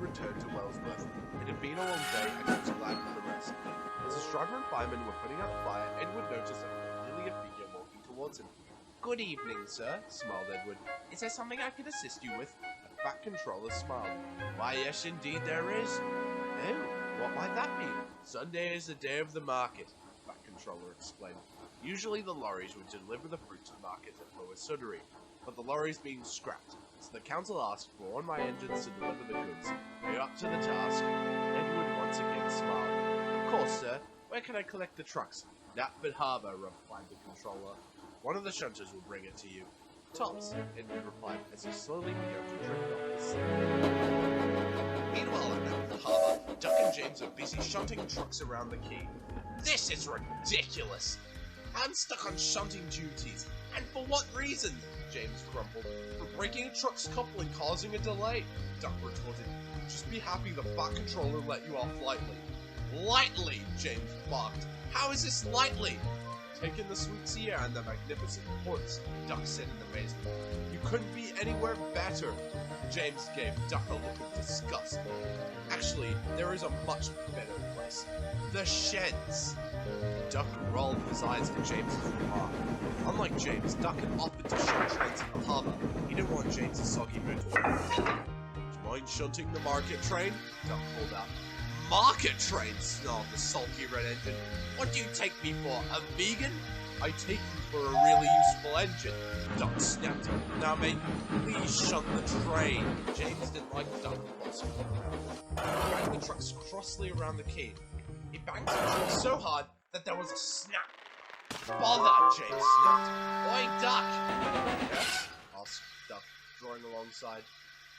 returned to Wellsworth. It had been a long day, and he was glad for the rest. As his driver and fireman were putting out the fire, Edward noticed a familiar figure walking towards him. "Good evening, sir," smiled Edward. "Is there something I could assist you with?" The Fat Controller smiled. "Why, yes, indeed there is." "Oh, what might that be?" "Sunday is the day of the market," the Fat Controller explained. "Usually the lorries would deliver the fruit to the market at Lower Sudbury, but the lorries being scrapped, so the council asked for one of my engines to deliver the goods. Are you up to the task?" Edward once again smiled. "Of course, sir. Where can I collect the trucks?" "Knapford Harbour," replied the controller. "One of the shunters will bring it to you." "Tops," Edward replied as he slowly began to drift off the scene. Meanwhile at Knapford Harbour, Duck and James are busy shunting trucks around the quay. "This is ridiculous! I'm stuck on shunting duties, and for what reason?" James grumbled. "For breaking a truck's couple and causing a delay," Duck retorted. "Just be happy the Fat Controller let you off lightly." "Lightly?" James barked. "How is this lightly?" "Take in the sweet sea air and the magnificent ports," Duck said in amazement. "You couldn't be anywhere better." James gave Duck a look of disgust. "Actually, there is a much better place. The sheds." Duck rolled his eyes at James's remark. Unlike James, Duck had offered to shunt trains in the harbour. He didn't want James's soggy mood to affect him. "Do you mind shunting the market train?" Duck called out. "Market train?" snarled the sulky red engine. "What do you take me for, a vegan?" "I take you for a really useful engine," Duck snapped. "Now mate, please shunt the train." James didn't like Duck bossing him around. He dragged the trucks crossly around the quay. He banged the truck so hard that there was a snap. "Bother!" James snapped. "Oi, Duck!" "Yes?" asked Duck, drawing alongside.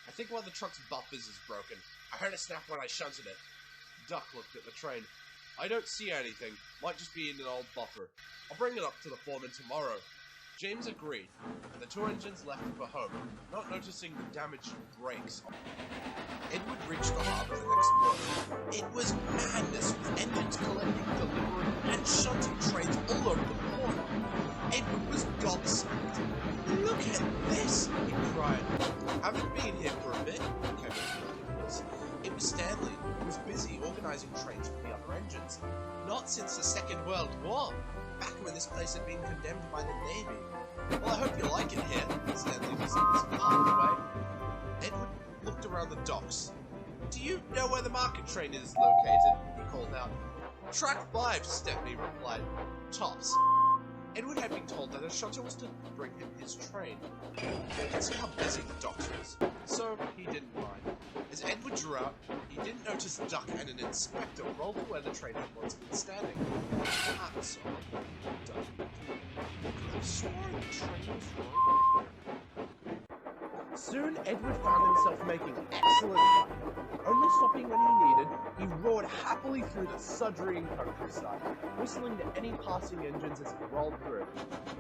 "I think one of the truck's buffers is broken. I heard a snap when I shunted it." Duck looked at the train. "I don't see anything. Might just be in an old buffer. I'll bring it up to the foreman tomorrow." James agreed, and the two engines left for home, not noticing the damaged brakes. Edward reached the harbour the next morning. It was madness, with engines collecting, delivering, and shunting trains all over the port. Edward was gobsmacked. "Look at this!" he cried. "Haven't been here for a bit," came the voice. It was Stanley, who was busy organising trains for the other engines. "Not since the Second World War, back when this place had been condemned by the Navy." "Well, I hope you like it here," Stanley was halfway. Edward looked around the docks. "Do you know where the market train is located?" he called out. "Track 5, Stepney replied. "Tops." Edward had been told that a shunter was to bring him his train. He could see how busy the docks was, so he didn't mind. As Edward drew out, he didn't notice Duck and an inspector rolled to where the train had once been standing. "That's odd," Duck continued. "Could have sworn the train was right there." Soon Edward found himself making excellent time. Only stopping when he needed, he roared happily through the Sudbury countryside, whistling to any passing engines as he rolled through.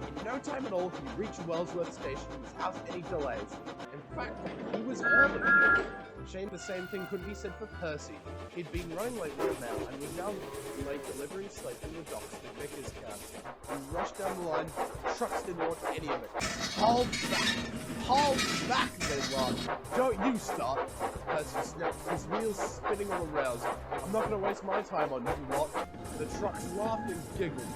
In no time at all, he reached Wellsworth Station without any delays. In fact, he was early. Shame the same thing couldn't be said for Percy. He'd been running late for the mail and was now late delivering slate from the docks to Vickers cabs. He rushed down the line, trucks didn't want any of it. "Hold back! Hold back!" they laughed. "Don't you stop!" Percy snapped, his wheels spinning on the rails. "I'm not going to waste my time on you lot." The trucks laughed and giggled.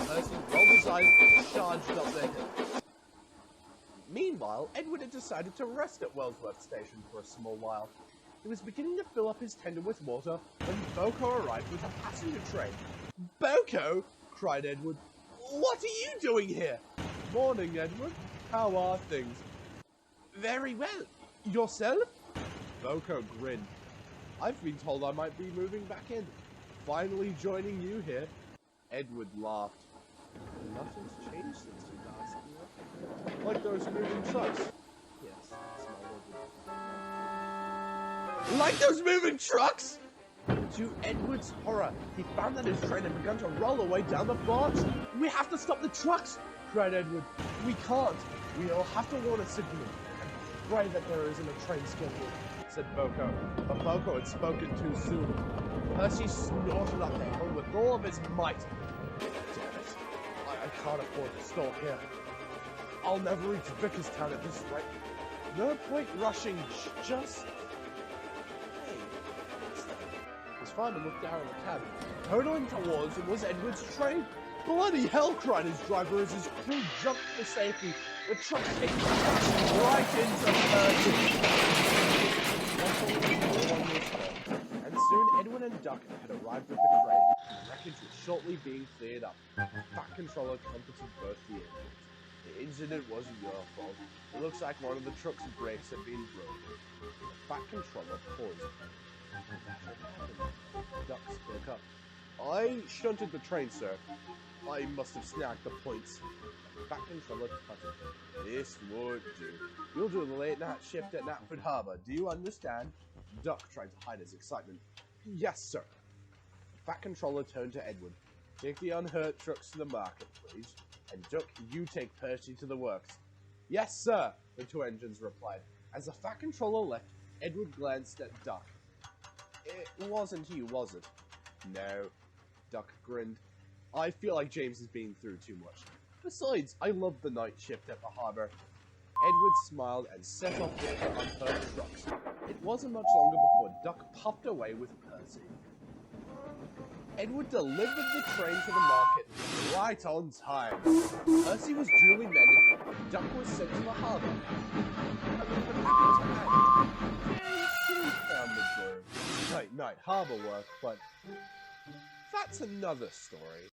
Percy rolled his eyes and charged up their hill. Meanwhile, Edward had decided to rest at Wellsworth Station for a small while. He was beginning to fill up his tender with water when Boko arrived with a passenger train. "Boko!" cried Edward. "What are you doing here?" "Morning, Edward. How are things?" "Very well. Yourself?" Boko grinned. "I've been told I might be moving back in. Finally joining you here." Edward laughed. "Nothing's changed since you last left." "Like those moving trucks?" "Yes," smiled Edward. "Like those moving trucks?" To Edward's horror, he found that his train had begun to roll away down the branch. "We have to stop the trucks!" cried Edward. "We can't. We'll have to warn a sibling and pray that there isn't a train scheduled," said Boko. But Boko had spoken too soon. Percy snorted up the hill with all of his might. "Damn it. I can't afford to stall here. I'll never reach Vickerstown at this rate. No point rushing, just..." "Hey, fireman looked down at the cab. Hurtling towards him was Edward's train. Bloody hell, cried his driver as his crew jumped for safety. The truck came crashing right into Percy. And soon Edward and Duck had arrived at the crane. The wreckage was shortly being cleared up. The Fat Controller comforted both the engines. The incident wasn't your fault. It looks like one of the truck's brakes had been broken. The Fat Controller paused. Duck spoke up. I shunted the train, sir. I must have snagged the points. The Fat Controller tutted. This won't do. You'll do the late night shift at Knapford Harbour. Do you understand? Duck tried to hide his excitement. Yes, sir. The Fat Controller turned to Edward. Take the unhurt trucks to the market, please. And Duck, you take Percy to the works. Yes, sir, the two engines replied. As the Fat Controller left, Edward glanced at Duck. It wasn't you, was it? No. Duck grinned. I feel like James has been through too much. Besides, I love the night shift at the harbour. Edward smiled and set off with the unhurt trucks. It wasn't much longer before Duck popped away with Percy. Edward delivered the train to the market right on time. Percy was duly mended, and Duck was sent to the harbour. James soon found the groove. Night harbour work, but that's another story.